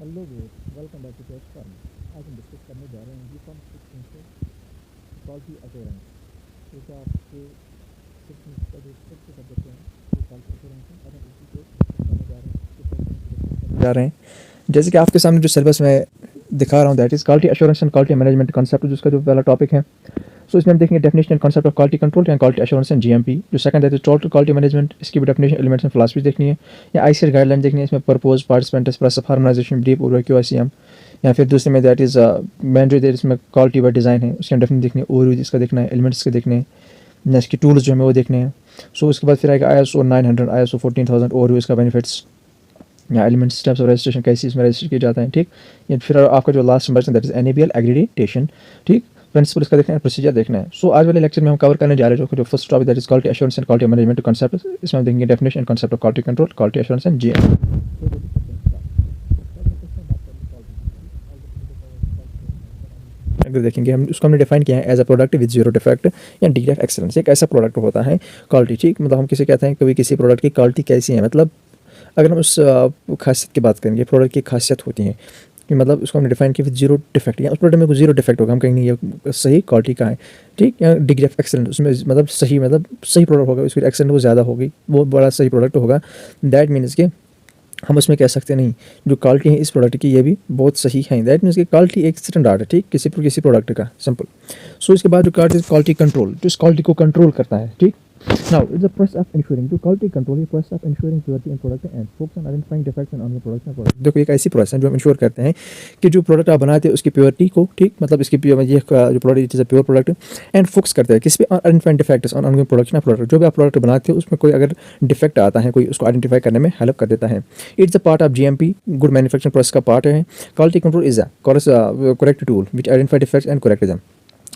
Hello दोस्त, welcome back to test firm. आज हम डिस्कस करने जा रहे हैं जी फॉर्म 6 से क्वालिटी अश्योरेंस। तो क्या आपके 6 का जो 6 सब्जेक्ट हैं वो क्वालिटी अश्योरेंस है, और हम इसी को डिस्कस करने जा रहे हैं, इसके क्वेश्चन को डिस्कस करने जा रहे हैं। जैसे कि आपके सामने जो सिलेबस में दिखा रहा हूँ, that is quality assurance and quality management concept, जिसका जो पहला टॉपिक है। सो इसमें हम देखेंगे definition and concept of quality control and quality assurance and GMP. जो सेकंड है टोटल क्वालिटी मैनेजमेंट, इसकी भी डेफिनेशन एलिमेंट्स एंड फिलॉसफी देखनी है, या आईसीएस गाइडलाइन देखनी है। इसमें purpose, participant, process of harmonisation, deep और क्यूआईसीएम। या फिर दूसरे में दैट इज मैंड्री, दैट इसमें क्वालिटी बाय डिज़ाइन है, उसके डेफिनेशन देखनी है, और इसका देखना है, एलिमेंट्स के देखने हैं, या इसके टूल्स जो हमें वो देखने हैं। सो उसके बाद फिर आएगा ISO 900, ISO 14000 और इसका बेनिफिट्स, या एलिमेंट स्टेप्स ऑफ रजिस्ट्रेशन, कैसे इसमें रजिस्टर किया जाता है। ठीक, या फिर आपका जो लास्ट नंबर है दैट इज NABL एक्रीडिटेशन। ठीक, प्रिंसिपल इसका देखना है, प्रोसीजर देखना है। सो आज वाले लेक्चर में हम कवर करने जा रहे हैं जो first topic that is quality assurance and quality management concept. इसमें हम देखेंगे definition and concept of quality control, quality assurance and GM. अगर देखेंगे हम उसको हमने डिफाइन किया है as a product with zero defect or degree of excellence. एक ऐसा प्रोडक्ट होता है क्वालिटी। ठीक, मतलब हम किसे कहते हैं, कभी किसी प्रोडक्ट की क्वालिटी कैसी है, मतलब अगर हम उस खासियत की बात करेंगे, प्रोडक्ट की खासियत होती है कि मतलब उसको हमने डिफाइन किया विद जीरो डिफेक्ट, या उस प्रोडक्ट में कोई जीरो डिफेक्ट होगा, हम कहेंगे ये सही क्वालिटी का है। ठीक, या डिग्री ऑफ एक्सेलेंस, उसमें मतलब सही प्रोडक्ट होगा, उसकी एक्सेलेंस वो ज़्यादा होगी, वो बड़ा सही प्रोडक्ट होगा। दैट मीन्स कि हम उसमें कह सकते नहीं, जो क्वालिटी है इस प्रोडक्ट की ये भी बहुत सही है। दैट मीन्स कि क्वालिटी एक स्टैंडर्ड है। ठीक, किसी प्रोडक्ट का सिंपल। सो इसके बाद जो क्वालिटी कंट्रोल, जो इस क्वालिटी को कंट्रोल करता है। ठीक, now it's the process of ensuring to quality control is process of ensuring purity in product and focus on identifying defects in ongoing production product। देखो एक ऐसी प्रोसेस है जो हम इंश्योर करते हैं कि जो प्रोडक्ट आप बनाते हैं उसकी प्योरिटी को, ठीक, मतलब इसकी ये जो product is a pure product, and focus करते हैं किस पे, identifying defects on ongoing production of product. जो भी आप प्रोडक्ट बनाते हो उसमें कोई अगर डिफेक्ट आता है, कोई उसको आइडेंटिफाई करने में हेल्प कर देता है। It's a part of GMP, good manufacturing process का पार्ट है। Quality control is a correct tool which identify defects and correct them.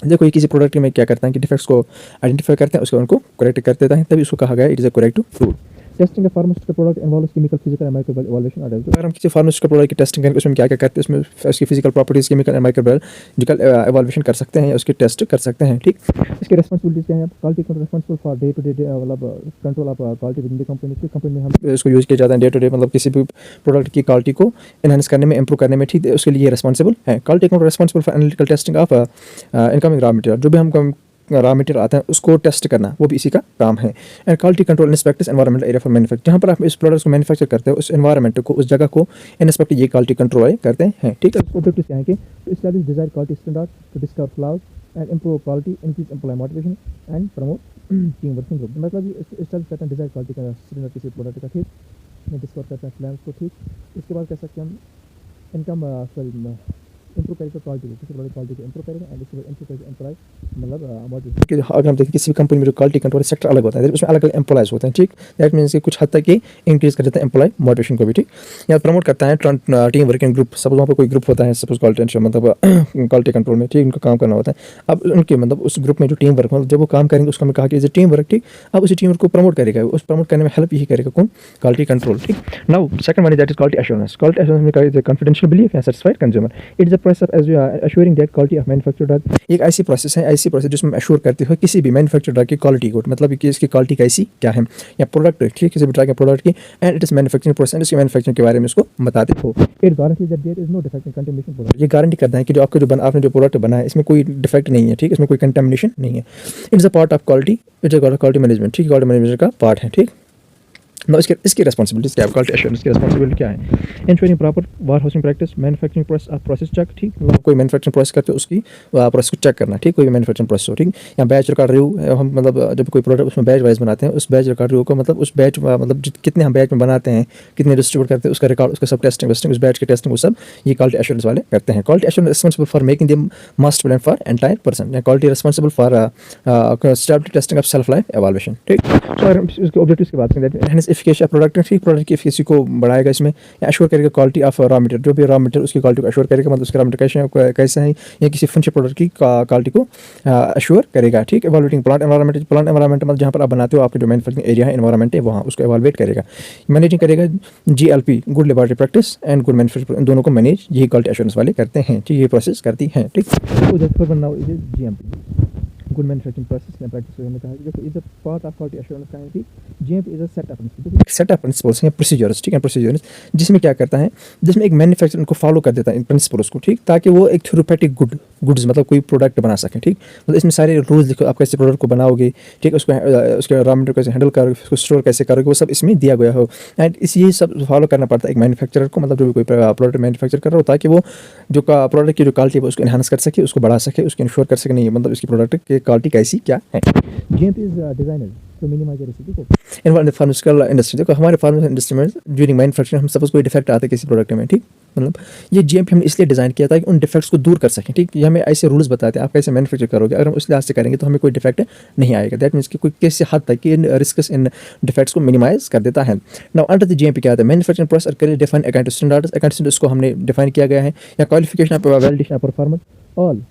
देखो ये किसी प्रोडक्ट में क्या करता है कि डिफेक्ट्स को आइडेंटिफाई करते हैं, उसको उनको करेक्ट कर देता है, तभी उसको कहा गया it is a correct tool. Testing pharmaceutical product involves chemical, physical and microbial evaluation. और अगर हम किसी फार्मास्यूटिकल प्रोडक्ट की टेस्टिंग करेंगे उसमें क्या क्या करते हैं, उसमें उसकी physical properties, chemical and microbial evaluation कर सकते हैं या उसकी टेस्ट कर सकते हैं। ठीक, इसकी रिस्पांसिबिलिटीज क्या है, quality control responsible for day to day मतलब control of quality with the company. की कंपनी में हम इसको यूज किया जाता है डे टू डे, मतलब किसी भी प्रोडक्ट की क्वालिटी को एनहांस करने में, इंप्रूव करने में। ठीक, उसके लिए रिस्पांसिबल है। Quality control responsible for analytical testing of incoming raw material, जो भी हम रॉ मटेरियल आता है उसको टेस्ट करना, वो भी इसी का काम है। And quality control inspectors environmental area for manufacture, जहाँ पर आप इस प्रोडक्ट को मैन्युफैक्चर करते हो उस एनवायरमेंट को, उस जगह को इंस्पेक्ट ये क्वालिटी कंट्रोल वाले करते हैं। ठीक है, ऑब्जेक्टिव्स क्या है कि to establish desired quality standard, to discover flaws and improve quality, increase employ motivation and promote team working group. मतलब ये एस्टैब्लिश करते हैं डिजायर्ड क्वालिटी का स्टैंडर्ड किसी प्रोडक्ट का। ठीक, ये डिस्कवर करते हैं प्लान्स को। ठीक, इसके बाद कह सकते हैं हम इनकम इंप्रूव करेगा क्वालिटी को, किसी प्रोडक्ट क्वालिटी को इंप्रूव करेगा, एंड इसके बाद इंप्रूव करेगा एम्प्लॉय, मतलब मोटिवेशन। अगर हम देखें किसी भी कंपनी में जो क्वालिटी कंट्रोल सेक्टर अलग होता है, उसमें अलग अलग एम्प्लॉयज होते हैं। ठीक, दैट मीन्स कि कुछ हद तक ये इंक्रीज कर देता है एम्प्लॉय मोटिवेशन को भी। ठीक, या प्रमोट करता है टीम वर्किंग ग्रुप। सपोज वहाँ पर कोई ग्रुप होता है, सपोज क्वालिटी मतलब क्वालिटी कंट्रोल में, ठीक, उनको काम करना होता है। अब उनके मतलब उस ग्रुप में जो टीम वर्क, मतलब जब वो काम करेंगे उसको हमें कहा कि टीम वर्क। ठीक, अब उसी टीम वर्क को प्रमोट करेगा, उस प्रमोट करने में हेल्प यही करेगा कौन, क्वालिटी कंट्रोल। ठीक, now second one is that is quality assurance. Quality assurance में कहा है confidential belief and satisfied consumer. It is the process of assuring that quality of manufactured drug। एक ऐसी प्रोसेस है, ऐसी प्रोसेस जिसमें एश्योर करते हो किसी भी मैन्युफैक्चर्ड ड्रग की क्वालिटी को, मतलब कि इसकी क्वालिटी कैसी क्या है, या प्रोडक्ट, ठीक, किसी भी ड्रग के प्रोडक्ट की, and it is manufacturing process, इसकी मैन्युफैक्चरिंग के बारे में उसको बताते हो। It guarantee that there is no defect in contamination product. ये गारंटी करता है कि जो आपके आपने जो प्रोडक्ट बनाया है इसमें कोई डिफेक्ट नहीं है। ठीक, इसमें कोई कंटामिनेशन नहीं है। It is a part of quality, it is quality management. ठीक, क्वालिटी मैनेजमेंट का पार्ट है। ठीक, ना इसकी रिस्पांसिबिलिटीज क्या है, क्वालिटी एश्योरेंस की रिस्पांसिबिलिटी क्या है, ensuring proper warehousing practice, manufacturing process check. ठीक, मतलब कोई मैन्युफैक्चरिंग प्रोसेस करते हो उसकी प्रोसेस को चेक करना। ठीक, कोई भी मैन्युफैक्चरिंग प्रोसेस हो। ठीक, या बैच रिकॉर्ड रिव्यू, हम मतलब जब कोई प्रोडक्ट उसमें बैच वाइज बनाते हैं, उस बैच रिकॉर्ड रिव्यू को, मतलब उस बैच मतलब कितने हम बैच में बनाते हैं, कितने डिस्ट्रीब्यूट करते हैं, उसका रिकॉर्ड, उसका सब टेस्टिंग उस बैच की टेस्टिंग, वो सब ये क्वालिटी एश्योरेंस वाले करते हैं। Quality assurance responsible for making the master plan for entire person, या quality responsible for stability testing of shelf life evaluation. ठीक, तो अगर उसके ऑब्जेक्टिव्स की बात करें, enhance efficacy of product, product की एफिकेसी को बढ़ाएगा इसमें, या एश्योर करेगा क्वालिटी ऑफ रॉ मटेरियल, जो भी रॉ मटेरियल उसकी क्वालिटी को एश्योर करेगा, मतलब उसका रॉ मटेरियल कैसे है, या किसी फिनिश प्रोडक्ट की क्वालिटी को एश्योर करेगा। ठीक, एवैल्यूएटिंग प्लांट एनवायरनमेंट मतलब जहाँ पर आप बनाते हो, आपके जो मैन्युफैक्चरिंग एरिया है, एनवायरनमेंट है, वहाँ उसको एवैल्यूएट करेगा। मैनेजिंग करेगा GLP, good laboratory practice, and good manufacturing, इन दोनों को मैनेज यही क्वालिटी एश्योरेंस वाले करते हैं। ठीक, ये प्रोसेस करती हैं। ठीक, तो GMP good manufacturing process and practice हमने कहा कि देखो is a part of quality assurance का है कि GMP is a set of principles, set of principles हैं, प्रोसीजर्स, ठीक है, प्रोसीजर्स जिसमें क्या करता है, जिसमें एक मैन्युफैक्चरर उनको फॉलो कर देता है इन प्रिंसिपल्स को, ठीक, ताकि वो एक थ्योरेटिक गुड्स मतलब कोई प्रोडक्ट बना सके, ठीक, मतलब इसमें सारे रूल्स लिखो, आप कैसे प्रोडक्ट को बनाओगे, ठीक, उसको उसके रॉ मटेरियल कैसे हैंडल करोगे, उसको स्टोर कैसे करोगे, वो सब इसमें दिया गया हो। एंड इस ये सब फॉलो करना पड़ता है एक मैन्युफैक्चरर को, मतलब जो भी कोई प्रोडक्ट मैन्युफैक्चर कर रहा हो, ताकि वो जो प्रोडक्ट की जो क्वालिटी है उसको इन्हांस कर सके, उसको बढ़ा सके, उसको इंश्योर कर सके नहीं मतलब इसकी प्रोडक्ट की क्वालिटी कैसी क्या है। GMP is designer to minimise risk. देखो इन फार्मास्यूटिकल इंडस्ट्री, देखो हमारे फार्मास्यूटिकल इंडस्ट्री में ड्यूरिंग मैन्युफैक्चरिंग हम सपोज कोई डिफेक्ट आता है किसी प्रोडक्ट में, ठीक, मतलब ये जीएमपी हमने इसलिए डिज़ाइन किया था कि उन डिफेक्ट्स को दूर कर सकें, ठीक, ये हमें ऐसे रूल्स बताते हैं आप कैसे मैन्युफैक्चर करोगे, अगर हम उस लिहाज से करेंगे तो हमें कोई डिफेक्ट नहीं आएगा। दैट मीन्स कि कोई किसी हद तक इन रिस्क इन डिफेक्ट्स को मिनिमाइज कर देता है। नाउ अंडर द जीएमपी क्या आता है, मैन्युफैक्चरिंग प्रोसेस और clear define account standards, account standards को हमने डिफाइन किया गया है, या qualification of validation of performance all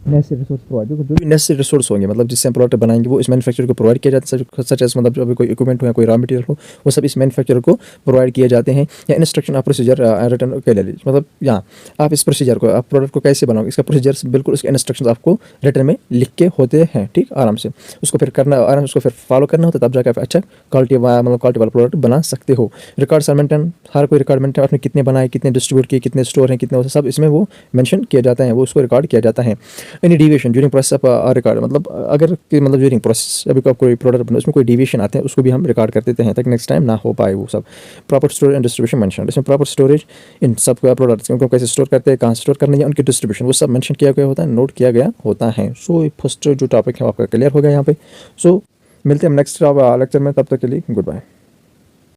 necessary resource provide, जो भी नेसेसरी रिसोर्स होंगे मतलब जिससे हम प्रोडक्ट बनाएंगे वो इस मैन्युफैक्चरर को प्रोवाइड किया जाता है, सच एज मतलब जो कोई इक्विपमेंट हो या कोई रॉ मटेरियल हो वो सब इस मैन्युफैक्चरर को प्रोवाइड किए जाते हैं। या इंस्ट्रक्शन ऑफ प्रोसीजर रिटर्न के लिए, मतलब यहाँ आप इस प्रोसीजर को, आप प्रोडक्ट को कैसे बनाओगे इसका प्रोसीजर बिल्कुल उसके इंस्ट्रक्शन आपको रिटर्न में लिख के होते हैं, ठीक, आराम से उसको फिर करना, आराम से उसको फिर फॉलो करना होता है, तब जाकर अच्छा क्वालिटी मतलब क्वालिटी वाला प्रोडक्ट बना सकते हो। रिकॉर्ड्स आर मेंटेन, हर कोई रिकॉर्ड मेंटेन, आपने कितने बनाए, कितने डिस्ट्रीब्यूट किए, कितने स्टोर हैं, कितने सब इसमें वो मेंशन किया जाता है, वो उसको रिकॉर्ड किया जाता है। Any deviation during process of record, मतलब अगर मतलब ड्यूरिंग प्रोसेस अभी कोई प्रोडक्ट बना उसमें कोई डिविएशन आते हैं उसको भी हम रिकॉर्ड कर देते हैं ताकि नेक्स्ट टाइम ना हो पाए वो सब। Proper storage and distribution mention, इसमें प्रॉपर स्टोरेज इन सब प्रोडक्ट्स उनको कैसे स्टोर करते हैं, कहाँ स्टोर करने है, उनकी डिस्ट्रीब्यूशन वो सब मेंशन किया गया होता है, नोट किया गया होता है। सो फर्स्ट जो टॉपिक है आपका क्लियर हो गया यहाँ पे। सो मिलते हैं नेक्स्ट लेक्चर में, तब तक के लिए गुड बाय।